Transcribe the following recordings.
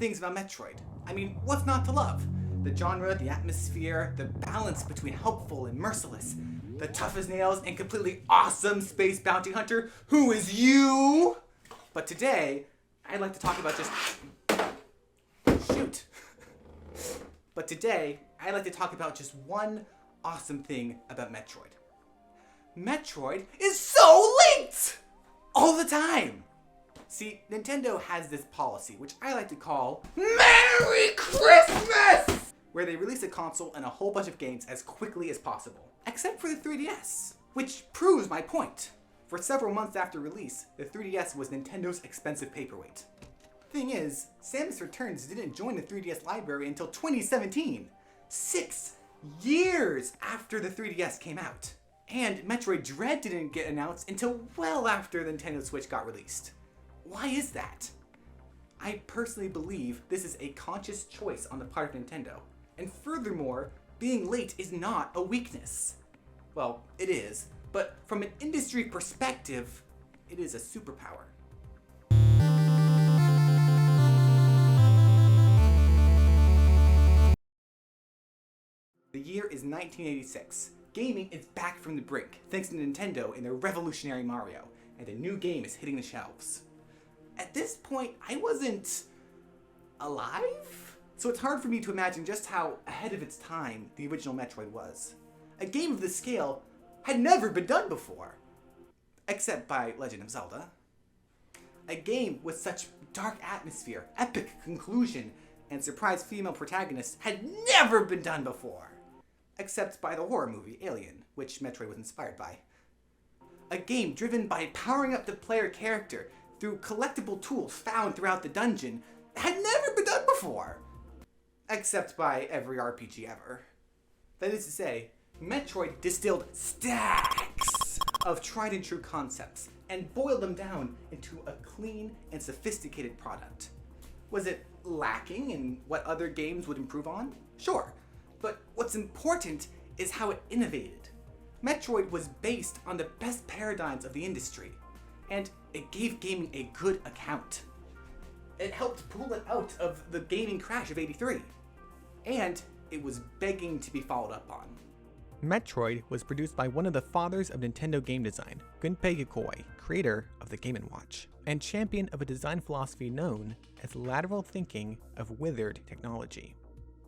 things about Metroid. I mean, what's not to love? The genre, the atmosphere, the balance between helpful and merciless, the tough as nails and completely awesome space bounty hunter who is you! But today, I'd like to talk about But today, I'd like to talk about just one awesome thing about Metroid. Metroid is so late! All the time! See, Nintendo has this policy, which I like to call Merry Christmas! Where they release a console and a whole bunch of games as quickly as possible. Except for the 3DS, which proves my point. For several months after release, the 3DS was Nintendo's expensive paperweight. Thing is, Samus Returns didn't join the 3DS library until 2017. 6 years after the 3DS came out. And Metroid Dread didn't get announced until well after the Nintendo Switch got released. Why is that? I personally believe this is a conscious choice on the part of Nintendo. And furthermore, being late is not a weakness. Well, it is, but from an industry perspective, it is a superpower. The year is 1986. Gaming is back from the brink, thanks to Nintendo and their revolutionary Mario, and a new game is hitting the shelves. At this point, I wasn't alive? So it's hard for me to imagine just how ahead of its time the original Metroid was. A game of this scale had never been done before, except by Legend of Zelda. A game with such dark atmosphere, epic conclusion, and surprise female protagonist had never been done before. Except by the horror movie Alien, which Metroid was inspired by. A game driven by powering up the player character through collectible tools found throughout the dungeon had never been done before. Except by every RPG ever. That is to say, Metroid distilled stacks of tried and true concepts and boiled them down into a clean and sophisticated product. Was it lacking in what other games would improve on? Sure. But what's important is how it innovated. Metroid was based on the best paradigms of the industry, and it gave gaming a good account. It helped pull it out of the gaming crash of '83, and it was begging to be followed up on. Metroid was produced by one of the fathers of Nintendo game design, Gunpei Yokoi, creator of the Game & Watch, and champion of a design philosophy known as lateral thinking of withered technology.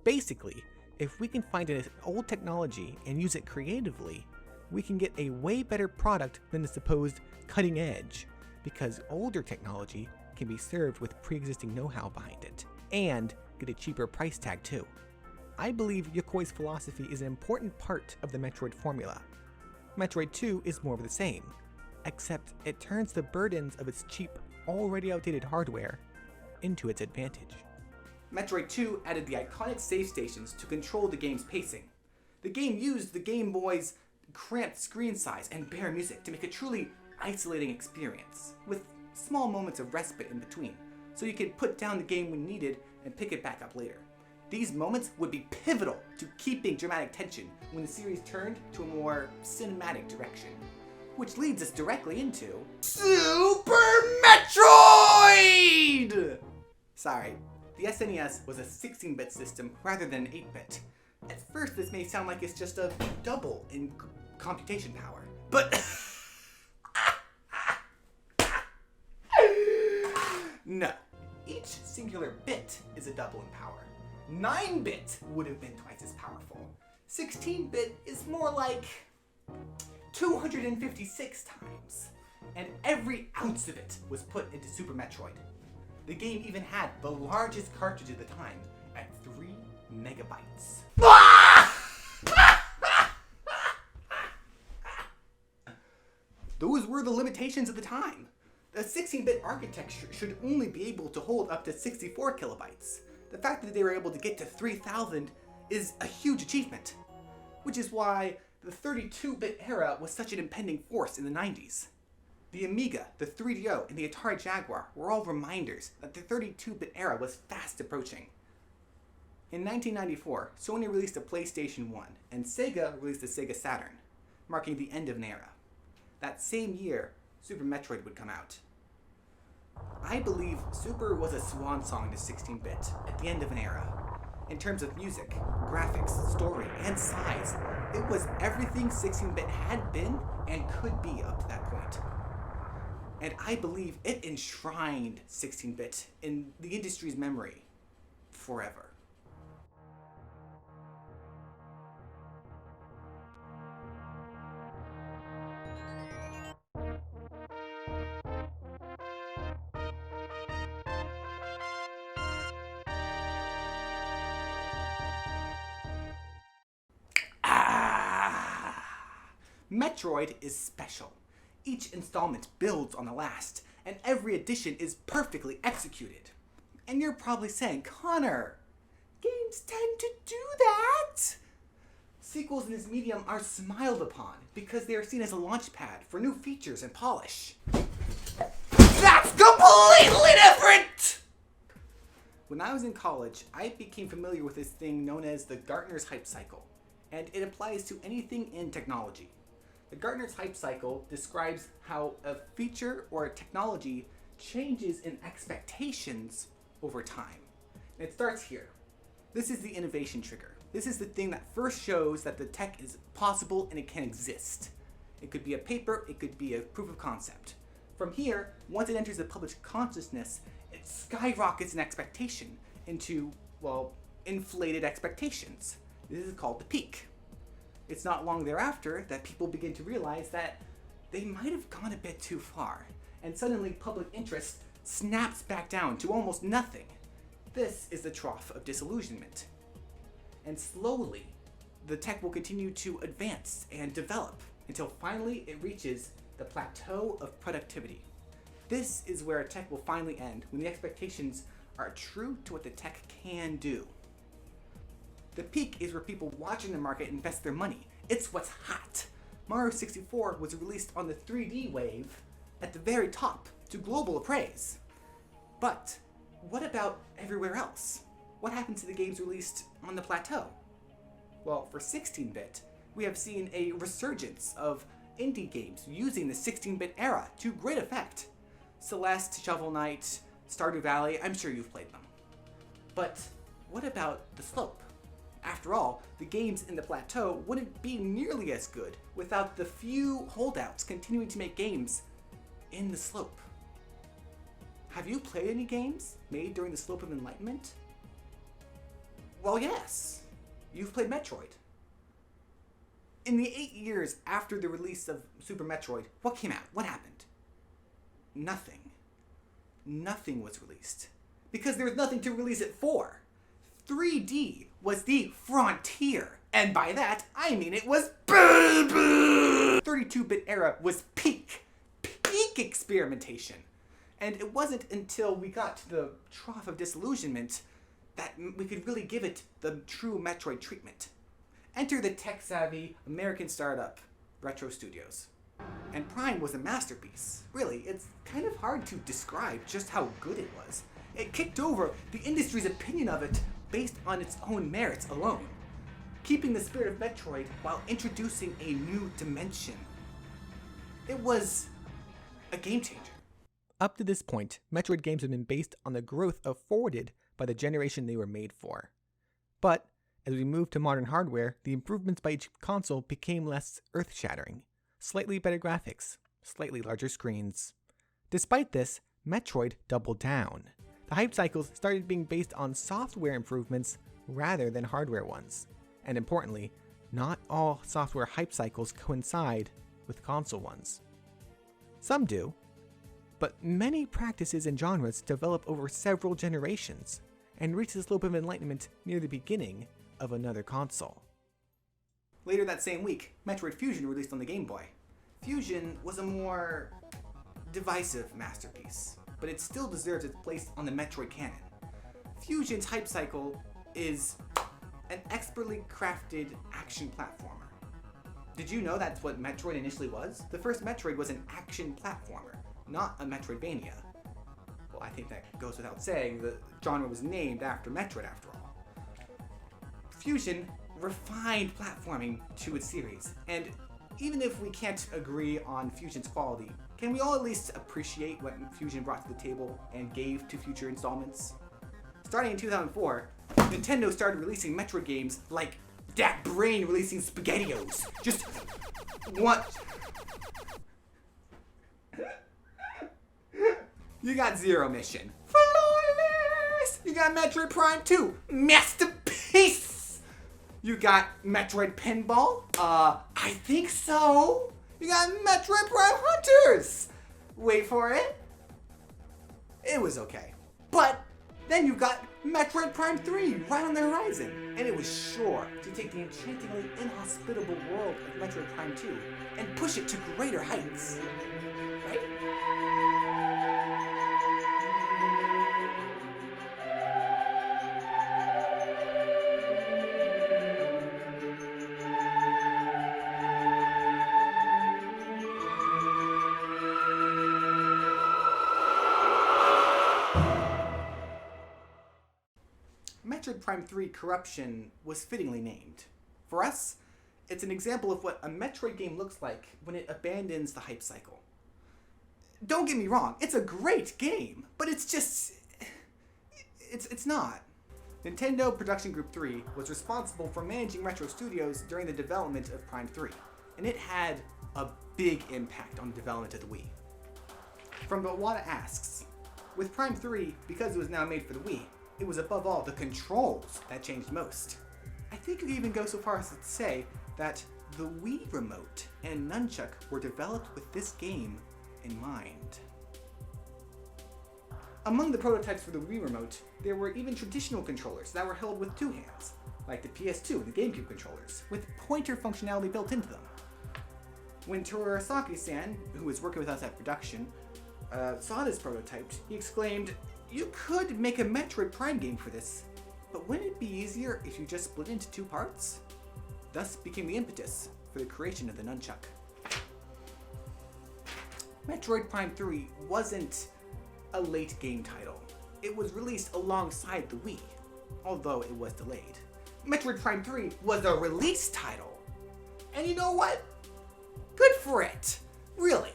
Basically, if we can find an old technology and use it creatively, we can get a way better product than the supposed cutting edge, because older technology can be served with pre-existing know-how behind it, and get a cheaper price tag too. I believe Yokoi's philosophy is an important part of the Metroid formula. Metroid 2 is more of the same, except it turns the burdens of its cheap, already outdated hardware into its advantage. Metroid 2 added the iconic save stations to control the game's pacing. The game used the Game Boy's cramped screen size and bare music to make a truly isolating experience, with small moments of respite in between, so you could put down the game when needed and pick it back up later. These moments would be pivotal to keeping dramatic tension when the series turned to a more cinematic direction. Which leads us directly into Super Metroid! Sorry. The SNES was a 16-bit system rather than an 8-bit. At first, this may sound like it's just a double in computation power, but no. Each singular bit is a double in power. 9-bit would have been twice as powerful. 16-bit is more like 256 times. And every ounce of it was put into Super Metroid. The game even had the largest cartridge at the time at 3 megabytes. Those were the limitations of the time. The 16-bit architecture should only be able to hold up to 64 kilobytes. The fact that they were able to get to 3,000 is a huge achievement, which is why the 32-bit era was such an impending force in the 90s. The Amiga, the 3DO, and the Atari Jaguar were all reminders that the 32-bit era was fast approaching. In 1994, Sony released a PlayStation 1, and Sega released a Sega Saturn, marking the end of an era. That same year, Super Metroid would come out. I believe Super was a swan song to 16-bit at the end of an era. In terms of music, graphics, story, and size, it was everything 16-bit had been and could be up to that point. And I believe it enshrined 16-bit in the industry's memory forever. Metroid is special. Each installment builds on the last, and every edition is perfectly executed. And you're probably saying, Connor, games tend to do that? Sequels in this medium are smiled upon because they are seen as a launchpad for new features and polish. That's completely different! When I was in college, I became familiar with this thing known as the Gartner's Hype Cycle, and it applies to anything in technology. The Gartner's Hype Cycle describes how a feature or a technology changes in expectations over time. And it starts here. This is the innovation trigger. This is the thing that first shows that the tech is possible and it can exist. It could be a paper, it could be a proof of concept. From here, once it enters the public consciousness, it skyrockets in expectation into, well, inflated expectations. This is called the peak. It's not long thereafter that people begin to realize that they might have gone a bit too far, and suddenly public interest snaps back down to almost nothing. This is the trough of disillusionment. And slowly, the tech will continue to advance and develop until finally it reaches the plateau of productivity. This is where tech will finally end, when the expectations are true to what the tech can do. The peak is where people watching the market invest their money. It's what's hot. Mario 64 was released on the 3D wave at the very top to global praise. But what about everywhere else? What happened to the games released on the plateau? Well, for 16-bit, we have seen a resurgence of indie games using the 16-bit era to great effect. Celeste, Shovel Knight, Stardew Valley, I'm sure you've played them. But what about the slope? After all, the games in the plateau wouldn't be nearly as good without the few holdouts continuing to make games in the slope. Have you played any games made during the slope of Enlightenment? Well, yes. You've played Metroid. In the 8 years after the release of Super Metroid, what came out? What happened? Nothing. Nothing was released. Because there was nothing to release it for. 3D was the frontier. And by that, I mean it was baby! 32-bit era was peak experimentation. And it wasn't until we got to the trough of disillusionment that we could really give it the true Metroid treatment. Enter the tech-savvy American startup, Retro Studios. And Prime was a masterpiece. Really, it's kind of hard to describe just how good it was. It kicked over the industry's opinion of it based on its own merits alone, keeping the spirit of Metroid while introducing a new dimension. It was a game changer. Up to this point, Metroid games have been based on the growth afforded by the generation they were made for. But as we moved to modern hardware, the improvements by each console became less earth-shattering. Slightly better graphics, slightly larger screens. Despite this, Metroid doubled down. The hype cycles started being based on software improvements rather than hardware ones. And importantly, not all software hype cycles coincide with console ones. Some do, but many practices and genres develop over several generations and reach the slope of enlightenment near the beginning of another console. Later that same week, Metroid Fusion released on the Game Boy. Fusion was a more divisive masterpiece, but it still deserves its place on the Metroid canon. Fusion's hype cycle is an expertly crafted action platformer. Did you know that's what Metroid initially was? The first Metroid was an action platformer, not a Metroidvania. Well, I think that goes without saying, the genre was named after Metroid after all. Fusion refined platforming to its series, and even if we can't agree on Fusion's quality, can we all at least appreciate what Fusion brought to the table and gave to future installments? Starting in 2004, Nintendo started releasing Metroid games like that brain releasing SpaghettiOs. Just one. You got Zero Mission. Flawless! You got Metroid Prime 2. Masterpiece! You got Metroid Pinball. I think so. You got Metroid Prime Hunters. Wait for it. It was okay. But then you got Metroid Prime 3 right on the horizon. And it was sure to take the enchantingly inhospitable world of Metroid Prime 2 and push it to greater heights. Right? Metroid Prime 3 Corruption was fittingly named. For us, it's an example of what a Metroid game looks like when it abandons the hype cycle. Don't get me wrong, it's a great game, but it's just... It's not. Nintendo Production Group 3 was responsible for managing Retro Studios during the development of Prime 3, and it had a big impact on the development of the Wii. From Bawada asks, with Prime 3, because it was now made for the Wii, it was above all the controls that changed most. I think you could even go so far as to say that the Wii Remote and Nunchuck were developed with this game in mind. Among the prototypes for the Wii Remote, there were even traditional controllers that were held with two hands, like the PS2 and the GameCube controllers, with pointer functionality built into them. When Terasaki-san, who was working with us at production, saw this prototype, he exclaimed, "You could make a Metroid Prime game for this, but wouldn't it be easier if you just split it into two parts?" Thus became the impetus for the creation of the Nunchuck. Metroid Prime 3 wasn't a late game title. It was released alongside the Wii, although it was delayed. Metroid Prime 3 was a release title. And you know what? Good for it. Really.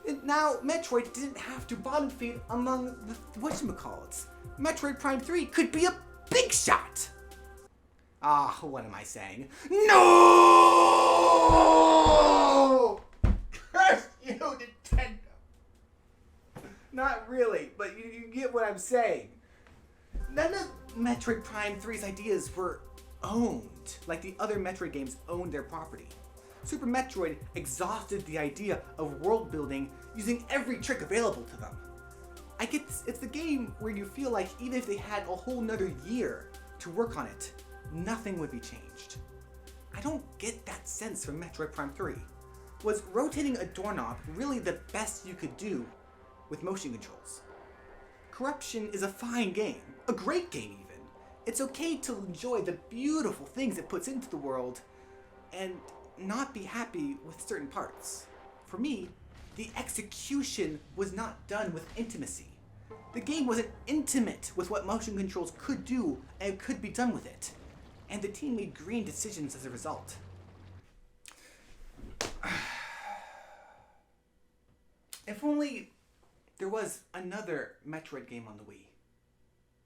And now, Metroid didn't have to bottom feed among the whatchamacallits. Metroid Prime 3 could be a big shot! Ah, what am I saying? No! Curse you, Nintendo! Not really, but you get what I'm saying. None of Metroid Prime 3's ideas were owned, like the other Metroid games owned their property. Super Metroid exhausted the idea of world building using every trick available to them. I get this, it's the game where you feel like even if they had a whole nother year to work on it, nothing would be changed. I don't get that sense from Metroid Prime 3. Was rotating a doorknob really the best you could do with motion controls? Corruption is a fine game, a great game even. It's okay to enjoy the beautiful things it puts into the world and not be happy with certain parts. For me, the execution was not done with intimacy. The game wasn't intimate with what motion controls could do and could be done with it. And the team made green decisions as a result. If only there was another Metroid game on the Wii.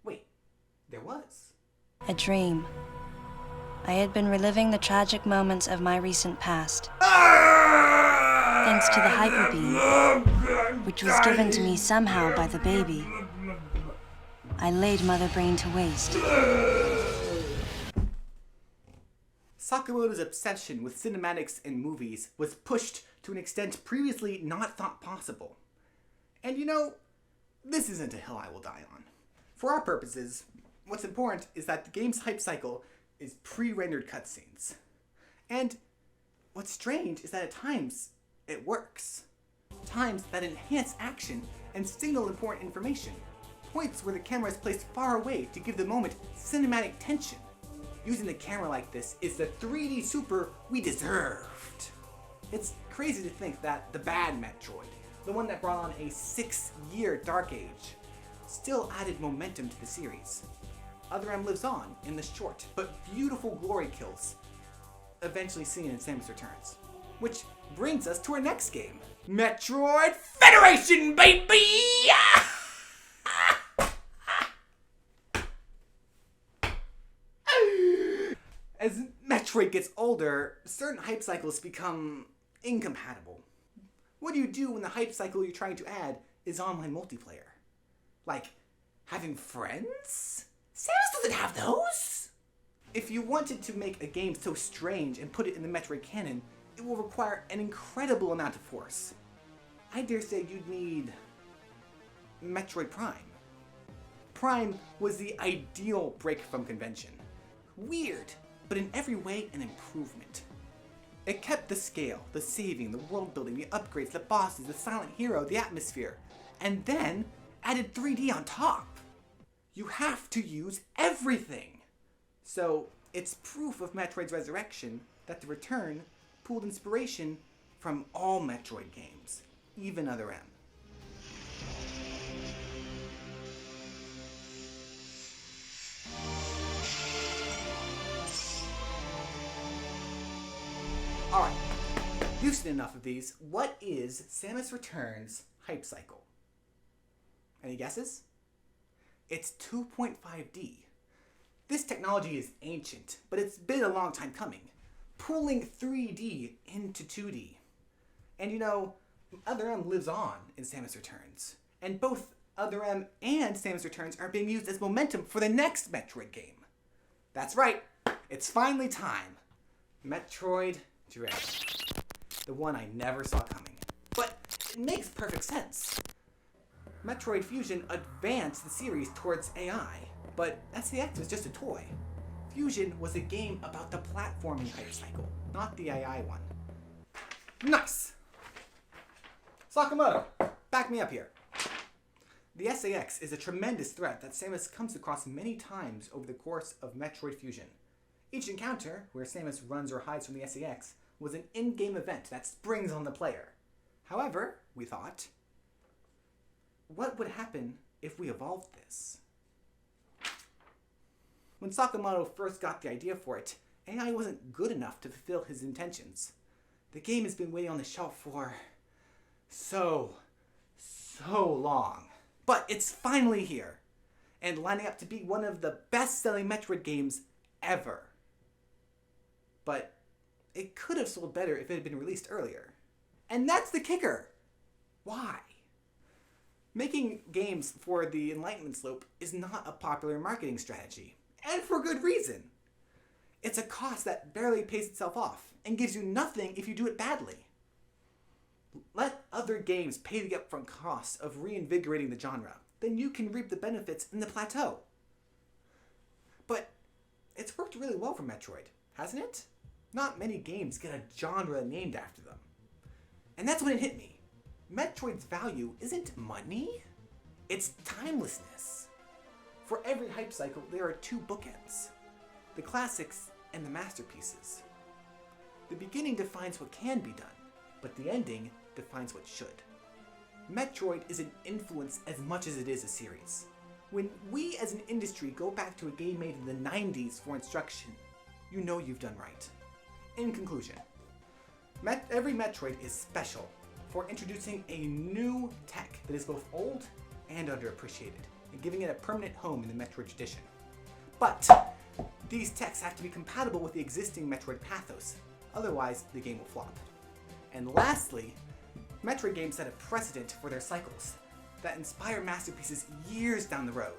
Wait, there was. A dream. I had been reliving the tragic moments of my recent past. Thanks to the Hyper Beam, which was given to me somehow by the baby, I laid Mother Brain to waste. Sakamoto's obsession with cinematics and movies was pushed to an extent previously not thought possible. And you know, this isn't a hill I will die on. For our purposes, what's important is that the game's hype cycle is pre-rendered cutscenes. And what's strange is that at times, it works. Times that enhance action and signal important information. Points where the camera is placed far away to give the moment cinematic tension. Using the camera like this is the 3D super we deserved. It's crazy to think that the bad Metroid, the one that brought on a 6-year dark age, still added momentum to the series. Other M lives on in the short but beautiful glory kills, eventually seen in Samus Returns. Which brings us to our next game, Metroid Federation, baby! As Metroid gets older, certain hype cycles become incompatible. What do you do when the hype cycle you're trying to add is online multiplayer? Like, having friends? Samus doesn't have those! If you wanted to make a game so strange and put it in the Metroid canon, it will require an incredible amount of force. I dare say you'd need Metroid Prime. Prime was the ideal break from convention. Weird, but in every way an improvement. It kept the scale, the saving, the world building, the upgrades, the bosses, the silent hero, the atmosphere, and then added 3D on top. You have to use everything. So it's proof of Metroid's resurrection that the return pulled inspiration from all Metroid games, even Other M. Alright, you've seen enough of these. What is Samus Returns' hype cycle? Any guesses? It's 2.5D. This technology is ancient, but it's been a long time coming, pulling 3D into 2D. And you know, Other M lives on in Samus Returns, and both Other M and Samus Returns are being used as momentum for the next Metroid game. That's right, it's finally time. Metroid Dread. The one I never saw coming. But it makes perfect sense. Metroid Fusion advanced the series towards AI, but SAX was just a toy. Fusion was a game about the platforming hype cycle, not the AI one. Nice! Sakamoto, back me up here. The SAX is a tremendous threat that Samus comes across many times over the course of Metroid Fusion. Each encounter, where Samus runs or hides from the SAX, was an in-game event that springs on the player. However, we thought, what would happen if we evolved this? When Sakamoto first got the idea for it, AI wasn't good enough to fulfill his intentions. The game has been waiting on the shelf for so long. But it's finally here, and lining up to be one of the best-selling Metroid games ever. But it could have sold better if it had been released earlier. And that's the kicker. Why? Making games for the Enlightenment slope is not a popular marketing strategy, and for good reason. It's a cost that barely pays itself off, and gives you nothing if you do it badly. Let other games pay the upfront costs of reinvigorating the genre, then you can reap the benefits in the plateau. But it's worked really well for Metroid, hasn't it? Not many games get a genre named after them. And that's when it hit me. Metroid's value isn't money, it's timelessness. For every hype cycle, there are two bookends. The classics and the masterpieces. The beginning defines what can be done, but the ending defines what should. Metroid is an influence as much as it is a series. When we as an industry go back to a game made in the 90s for instruction, you know you've done right. In conclusion, every Metroid is special for introducing a new tech that is both old and underappreciated, and giving it a permanent home in the Metroid tradition. But these techs have to be compatible with the existing Metroid pathos, otherwise the game will flop. And lastly, Metroid games set a precedent for their cycles that inspire masterpieces years down the road.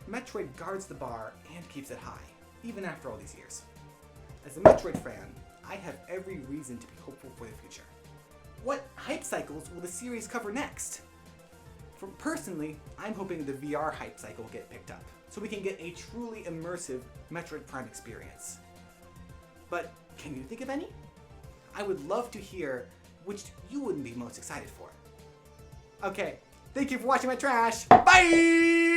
Metroid guards the bar and keeps it high, even after all these years. As a Metroid fan, I have every reason to be hopeful for the future. What hype cycles will the series cover next? Personally, I'm hoping the VR hype cycle will get picked up, so we can get a truly immersive Metroid Prime experience. But can you think of any? I would love to hear which you wouldn't be most excited for. Okay, thank you for watching my trash. Bye!